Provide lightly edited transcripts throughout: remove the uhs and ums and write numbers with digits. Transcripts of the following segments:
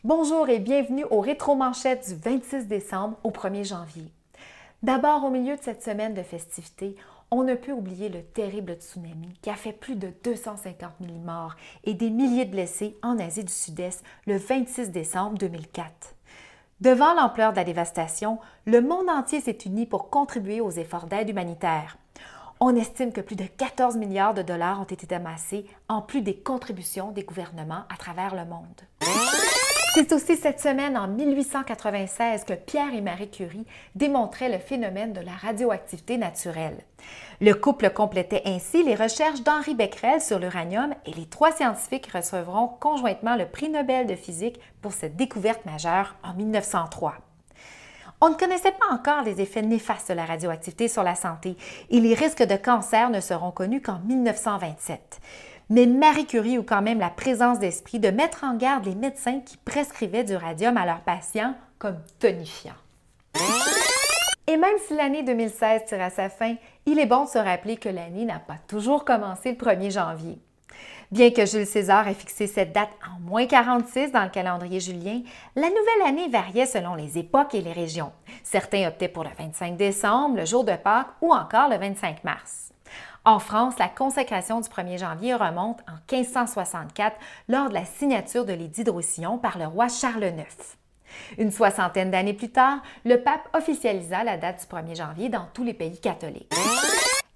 Bonjour et bienvenue au Rétro-Manchette du 26 décembre au 1er janvier. D'abord, au milieu de cette semaine de festivités, on ne peut oublier le terrible tsunami qui a fait plus de 250 000 morts et des milliers de blessés en Asie du Sud-Est le 26 décembre 2004. Devant l'ampleur de la dévastation, le monde entier s'est uni pour contribuer aux efforts d'aide humanitaire. On estime que plus de 14 milliards de dollars ont été amassés, en plus des contributions des gouvernements à travers le monde. C'est aussi cette semaine, en 1896, que Pierre et Marie Curie démontraient le phénomène de la radioactivité naturelle. Le couple complétait ainsi les recherches d'Henri Becquerel sur l'uranium et les trois scientifiques recevront conjointement le prix Nobel de physique pour cette découverte majeure en 1903. On ne connaissait pas encore les effets néfastes de la radioactivité sur la santé et les risques de cancer ne seront connus qu'en 1927. Mais Marie Curie eut quand même la présence d'esprit de mettre en garde les médecins qui prescrivaient du radium à leurs patients comme tonifiant. Et même si l'année 2016 tire à sa fin, il est bon de se rappeler que l'année n'a pas toujours commencé le 1er janvier. Bien que Jules César ait fixé cette date en moins 46 dans le calendrier julien, la nouvelle année variait selon les époques et les régions. Certains optaient pour le 25 décembre, le jour de Pâques ou encore le 25 mars. En France, la consécration du 1er janvier remonte en 1564 lors de la signature de l'édit de Roussillon par le roi Charles IX. Une soixantaine d'années plus tard, le pape officialisa la date du 1er janvier dans tous les pays catholiques.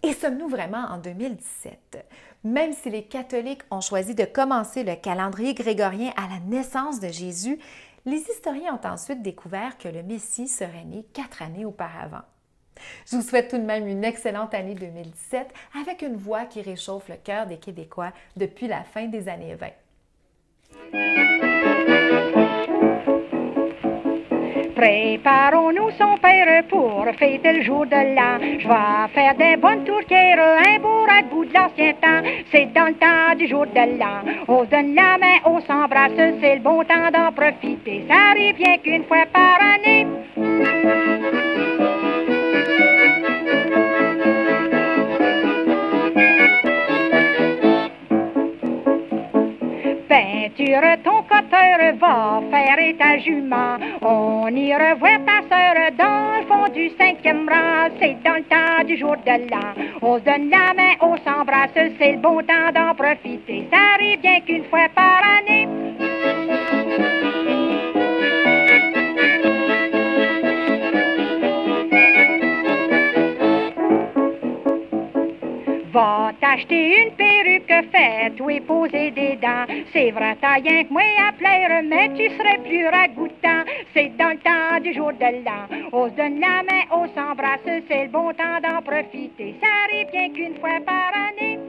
Et sommes-nous vraiment en 2017? Même si les catholiques ont choisi de commencer le calendrier grégorien à la naissance de Jésus, les historiens ont ensuite découvert que le Messie serait né 4 années auparavant. Je vous souhaite tout de même une excellente année 2017 avec une voix qui réchauffe le cœur des Québécois depuis la fin des années 20. Préparons-nous son père pour fêter le jour de l'an. Je vais faire des bonnes tourtières, un beau ragoût de l'ancien temps. C'est dans le temps du jour de l'an. On se donne la main, on s'embrasse, c'est le bon temps d'en profiter. Ça arrive bien qu'une fois par année. Peinture ton coteur, va faire ta jument. On y revoit ta sœur dans le fond du 5e rang. C'est dans le temps du jour de l'an. On se donne la main, on s'embrasse, c'est le bon temps d'en profiter. Ça arrive bien qu'une fois par année. Va t'acheter une perruque, fais-toi poser des dents. C'est vrai, t'as rien que moi à plaire, mais tu serais plus ragoûtant. C'est dans le temps du jour de l'an. On se donne la main, on s'embrasse, c'est le bon temps d'en profiter. Ça arrive bien qu'une fois par année.